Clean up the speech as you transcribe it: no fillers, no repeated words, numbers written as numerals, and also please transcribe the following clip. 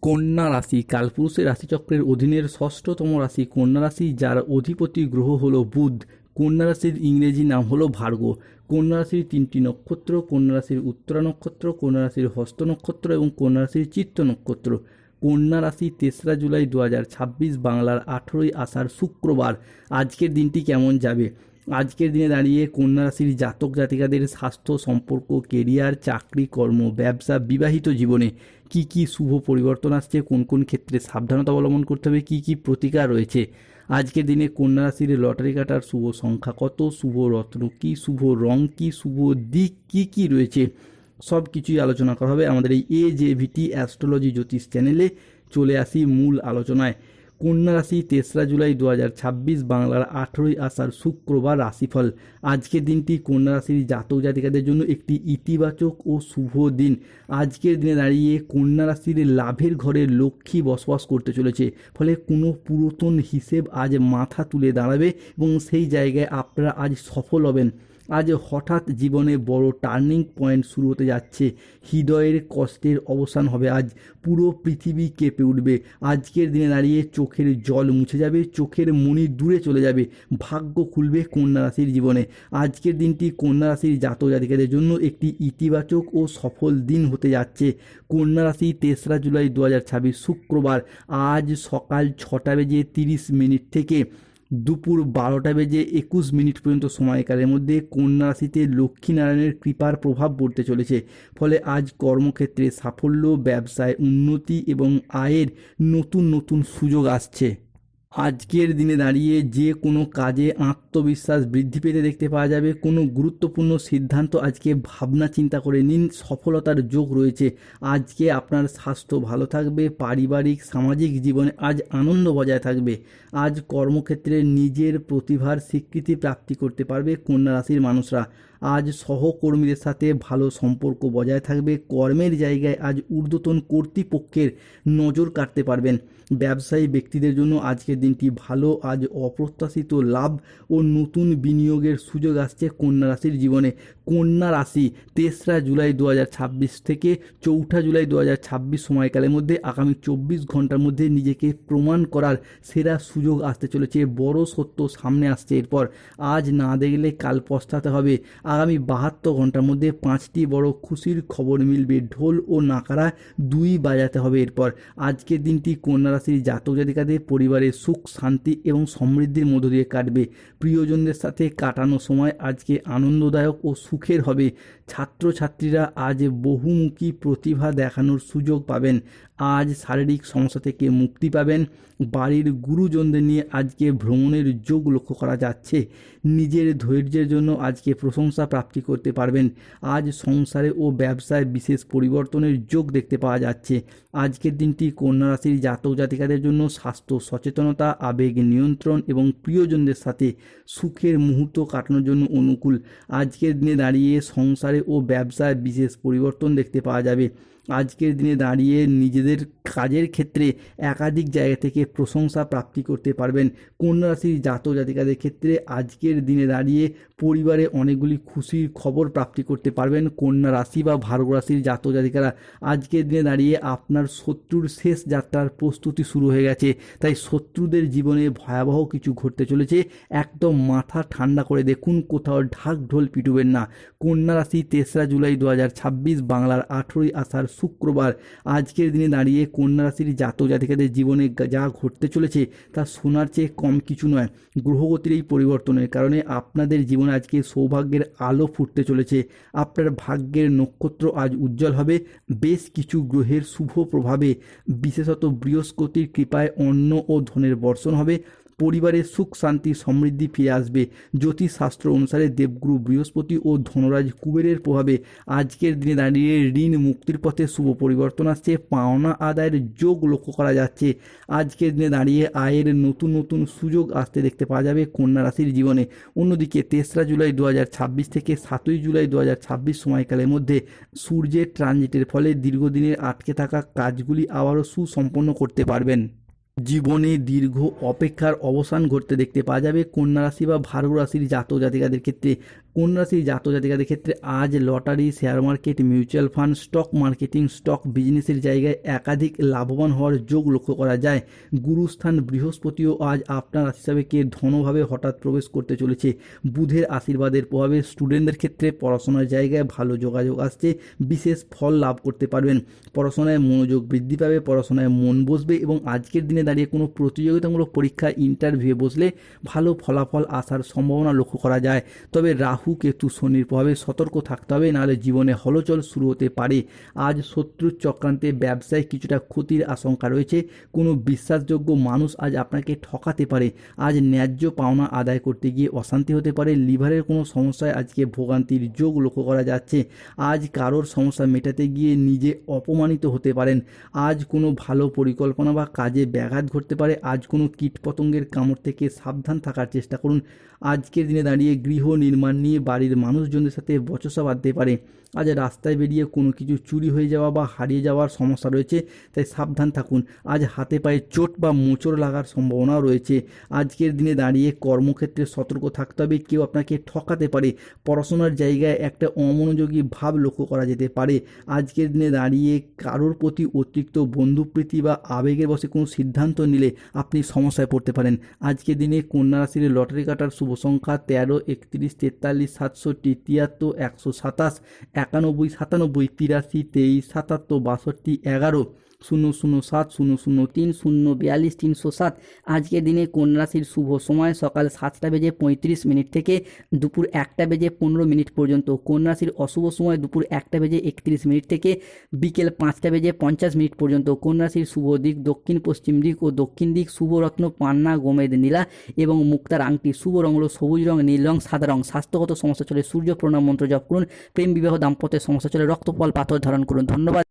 কন্যা রাশি কালপুরুষের রাশিচক্রের অধীনের ষষ্ঠতম রাশি কন্যা রাশি, যার অধিপতি গ্রহ হলো বুধ। কন্যা রাশির ইংরেজি নাম হলো ভার্গ। কন্যা রাশির তিনটি নক্ষত্র: কন্যা রাশির উত্তরা নক্ষত্র, কন্যা রাশির হস্ত নক্ষত্র এবং কন্যা রাশির চিত্ত নক্ষত্র। কন্যা রাশি 3রা জুলাই 2026 বাংলার 18ই আষাঢ় শুক্রবার। আজকের দিনটি কেমন যাবে? আজকের দিনে দাঁড়িয়ে কন্যা রাশির জাতক জাতিকাদের স্বাস্থ্য, সম্পর্ক, কেরিয়ার, চাকরি, কর্ম, ব্যবসা, বিবাহিত জীবনে কি কি শুভ পরিবর্তন আসছে, কোন কোন ক্ষেত্রে সাবধানতা অবলম্বন করতে হবে, কি কি প্রতিকার রয়েছে। আজকের দিনে কন্যা রাশির লটারি কাটার শুভ সংখ্যা কত, শুভ রত্ন কি, শুভ রং কি, শুভ দিক কি কি রয়েছে, সব কিছুই আলোচনা করা হবে আমাদের এই AJVT অ্যাস্ট্রোলজি জ্যোতিষ চ্যানেলে। চলে আসি মূল আলোচনায়। কন্যা রাশি 3রা জুলাই 2026 বাংলার 18ই আষাঢ় শুক্রবার রাশিফল। আজকের দিনটি কন্যা রাশির জাতক জাতিকাদের জন্য একটি ইতিবাচক ও শুভ দিন। আজকের দিনে দাঁড়িয়ে কন্যা রাশির লাভের ঘরে লক্ষ্মী বসবাস করতে চলেছে, ফলে কোনো পুরাতন হিসেব আজ মাথা তুলে দাঁড়াবে এবং সেই জায়গায় আপনারা আজ সফল হবেন। আজ হঠাৎ জীবনে বড় টার্নিং পয়েন্ট শুরু হতে যাচ্ছে। হৃদয়ের কষ্টের অবসান হবে আজ। পুরো পৃথিবী কেঁপে উঠবে। আজকের দিনে দাঁড়িয়ে চোখের জল মুছে যাবে, চোখের মণি দূরে চলে যাবে, ভাগ্য খুলবে কন্যা রাশির জীবনে। আজকের দিনটি কন্যা রাশির জাতক জাতিকাদের জন্য একটি ইতিবাচক ও সফল দিন হতে যাচ্ছে। কন্যা রাশি 3রা জুলাই 2026 শুক্রবার। আজ সকাল 6টা বেজে 30 মিনিট থেকে দুপুর 12টা বেজে 21 মিনিট পর্যন্ত সময়কালের মধ্যে কন্যা রাশিতে লক্ষ্মীনারায়ণের কৃপার প্রভাব পড়তে চলেছে। ফলে আজ কর্মক্ষেত্রে সাফল্য, ব্যবসায় উন্নতি এবং আয়ের নতুন নতুন সুযোগ আসছে। আজকের দিনে দাঁড়িয়ে যে কোনো কাজে আত্মবিশ্বাস বৃদ্ধি পেতে দেখতে পাওয়া যাবে। কোনো গুরুত্বপূর্ণ সিদ্ধান্ত আজকে ভাবনা চিন্তা করে নিন, সফলতার যোগ রয়েছে। আজকে আপনার স্বাস্থ্য ভালো থাকবে, পারিবারিক সামাজিক জীবনে আজ আনন্দ বজায় থাকবে। আজ কর্মক্ষেত্রে নিজের প্রতিভার স্বীকৃতি প্রাপ্তি করতে পারবে কন্যা রাশির মানুষরা। আজ সহকর্মীদের সাথে ভালো সম্পর্ক বজায় থাকবে। কর্মের জায়গায় আজ ঊর্ধ্বতন কর্তৃপক্ষের নজর কাটতে পারবেন। ব্যবসায়ী ব্যক্তিদের জন্য আজকের দিনটি ভালো। আজ অপ্রত্যাশিত লাভ ও নতুন বিনিয়োগের সুযোগ আসছে কন্যা রাশির জীবনে। কন্যা রাশি 3রা জুলাই 2026 থেকে 4ঠা জুলাই 2026 সময়কালের মধ্যে আগামী 24 ঘন্টার মধ্যে নিজেকে প্রমাণ করার সেরা সুযোগ আসতে চলেছে। বড় সত্য সামনে আসছে এরপর। আজ না দেখলে কাল পস্তাতে হবে। আগামী 72 ঘন্টার মধ্যে 5টি বড় খুশির খবর মিলবে। ঢোল ও নাকারা দুই বাজাতে হবে এরপর। আজকের দিনটি কন্যা রাশির জাতক জাতিকাদের পরিবারের সুখ, শান্তি এবং সমৃদ্ধির মধ্য দিয়ে কাটবে। প্রিয়জনদের সাথে কাটানো সময় আজকে আনন্দদায়ক ও সুখের হবে। ছাত্রছাত্রীরা আজ বহুমুখী প্রতিভা দেখানোর সুযোগ পাবেন। আজ শারীরিক সমস্যা থেকে মুক্তি পাবেন। বাড়ির গুরুজনদের নিয়ে আজকে ভ্রমণের যোগ লক্ষ্য করা যাচ্ছে। নিজের ধৈর্যের জন্য আজকে প্রশংসা প্রাপ্তি করতে পারবেন। আজ সংসারে ও ব্যবসায় বিশেষ পরিবর্তনের যোগ দেখতে পাওয়া যাচ্ছে। আজকের দিনটি কন্যা রাশির জাতক জাতিকাদের জন্য স্বাস্থ্য সচেতনতা, আবেগ নিয়ন্ত্রণ এবং প্রিয়জনদের সাথে সুখের মুহূর্ত কাটানোর জন্য অনুকূল। আজকের দিনে দাঁড়িয়ে সংসারে ও ব্যবসায় বিশেষ পরিবর্তন দেখতে পাওয়া যাবে। আজকের দিনে দাঁড়িয়ে নিজেদের কাজের ক্ষেত্রে একাধিক জায়গা থেকে প্রশংসা প্রাপ্তি করতে পারবেন। কন্যা রাশির জাতক জাতিকাদের ক্ষেত্রে আজকের দিনে দাঁড়িয়ে পরিবারে অনেকগুলি খুশির খবর প্রাপ্তি করতে পারবেন। কন্যা রাশি বা ভার্গ রাশির জাতক জাতিকারা আজকের দিনে দাঁড়িয়ে আপনার শত্রুর শেষ যাত্রার প্রস্তুতি শুরু হয়ে গেছে। তাই শত্রুদের জীবনে ভয়াবহ কিছু ঘটতে চলেছে। একদম মাথা ঠান্ডা করে দেখুন, কোথাও ঢাক ঢোল পিটুবেন না। কন্যা রাশি 3রা জুলাই 2026 বাংলার 18ই আষাঢ় শুক্রবার। আজকের দিনে দাঁড়িয়ে কন্যা রাশির জাতক জাতিকাদের জীবনে যা ঘটতে চলেছে তা শোনার চেয়ে কম কিছু নয়। গ্রহগতির এই পরিবর্তনের কারণে আপনাদের জীবনে আজকে সৌভাগ্যের আলো ফুটতে চলেছে। আপনার ভাগ্যের নক্ষত্র আজ উজ্জ্বল হবে। বেশ কিছু গ্রহের শুভ প্রভাবে, বিশেষত বৃহস্পতির কৃপায় অন্ন ও ধনের বর্ষণ হবে। পরিবারের সুখ শান্তি সমৃদ্ধি ফিরে আসবে। জ্যোতিষশাস্ত্র অনুসারে দেবগুরু বৃহস্পতি ও ধনরাজ কুবেরের প্রভাবে আজকের দিনে দাঁড়িয়ে ঋণ মুক্তির পথে শুভ পরিবর্তন আসছে। পাওনা আদায়ের যোগ লক্ষ্য করা যাচ্ছে। আজকের দিনে দাঁড়িয়ে আয়ের নতুন নতুন সুযোগ আসতে দেখতে পাওয়া যাবে কন্যা রাশির জীবনে। অন্যদিকে 3রা জুলাই 2026 থেকে 7ই জুলাই 2026 সময়কালের মধ্যে সূর্যের ট্রানজিটের ফলে দীর্ঘদিনের আটকে থাকা কাজগুলি আবারও সুসম্পন্ন করতে পারবেন। জীবনে দীর্ঘ অপেক্ষার অবসান ঘটতে দেখতে পাওয়া যাবে কন্যা রাশি বা ভার্গ রাশির জাতক জাতিকাদের ক্ষেত্রে। কন্যা রাশির জাতক জাতিকাদের ক্ষেত্রে আজ lottery, share market, mutual fund, stock marketing, stock বিজনেসের জায়গায় একাধিক লাভবান হওয়ার যোগ লক্ষ্য করা যায়। গুরুস্থান বৃহস্পতিও আজ আপনার রাশি সাপেক্ষে ধনভাবে হঠাৎ প্রবেশ করতে চলেছে। বুধের আশীর্বাদের প্রভাবে স্টুডেন্টদের ক্ষেত্রে পড়াশোনার জায়গায় ভালো যোগাযোগ আসছে, বিশেষ ফল লাভ করতে পারবেন। পড়াশোনায় মনোযোগ বৃদ্ধি পাবে, পড়াশোনায় মন বসবে এবং আজকের দিনে দাঁড়িয়ে কোনো প্রতিযোগিতামূলক পরীক্ষা, ইন্টারভিউয়ে বসলে ভালো ফলাফল আসার সম্ভাবনা লক্ষ্য করা যায়। তবে রাহু, কেতু, শনির প্রভাবে সতর্ক থাকতে হবে, নাহলে জীবনে হলচল শুরু হতে পারে। আজ শত্রুর চক্রান্তে ব্যবসায় কিছুটা ক্ষতির আশঙ্কা রয়েছে। কোনো বিশ্বাসযোগ্য মানুষ আজ আপনাকে ঠকাতে পারে। আজ ন্যায্য পাওনা আদায় করতে গিয়ে অশান্তি হতে পারে। লিভারের কোনো সমস্যায় আজকে ভোগান্তির যোগ লক্ষ্য করা যাচ্ছে। আজ কারোর সমস্যা মেটাতে গিয়ে নিজে অপমানিত হতে পারেন। আজ কোনো ভালো পরিকল্পনা বা কাজে ব্যাঘাত ঘটতে পারে। আজ কোনো কীটপতঙ্গের কামড় থেকে সাবধান থাকার চেষ্টা করুন। আজকের দিনে দাঁড়িয়ে গৃহ নির্মাণ নিয়ে বাড়ির মানুষজনদের সাথে বচসা বাঁধতে পারে। আজ রাস্তায় বেরিয়ে কোনো কিছু চুরি হয়ে যাওয়া বা হারিয়ে যাওয়ার সমস্যা রয়েছে, তাই সাবধান থাকুন। আজ হাতে পায়ে চোট বা মোচড় লাগার সম্ভাবনাও রয়েছে। আজকের দিনে দাঁড়িয়ে কর্মক্ষেত্রে সতর্ক থাকতে হবে, কেউ আপনাকে ঠকাতে পারে। পড়াশোনার জায়গায় একটা অমনোযোগী ভাব লক্ষ্য করা যেতে পারে। আজকের দিনে দাঁড়িয়ে কারোর প্রতি অতিরিক্ত বন্ধুপ্রীতি বা আবেগের বশে কোনো সিদ্ধান্ত নিলে আপনি সমস্যায় পড়তে পারেন। আজকের দিনে কন্যা রাশির লটারি কাটার শুভ সংখ্যা 13, 31, 43, 67, 73, 127, 91, 97, 83, 23, 77, 62, 11, 007, 003, 042, 307। আজকের দিনে কন্যা রাশির শুভ সময় সকাল 7:35 থেকে দুপুর 1:15 পর্যন্ত। কন্যা রাশির অশুভ সময় দুপুর 1:31 থেকে বিকেল 5:50 পর্যন্ত। কন্যা রাশির শুভ দিক দক্ষিণ পশ্চিম দিক ও দক্ষিণ দিক। শুভ রত্ন পান্না, গোমেদ, নীলা এবং মুক্তার আংটি। শুভ রং হলো সবুজ রং, নীল রং, সাদা রং। স্বাস্থ্যগত সমস্যা চলে সূর্য প্রণাম মন্ত্র জপ করুন। প্রেম বিবাহ দাম্পত্যের সমস্যা চলে রক্তফল পাথর ধারণ করুন। ধন্যবাদ।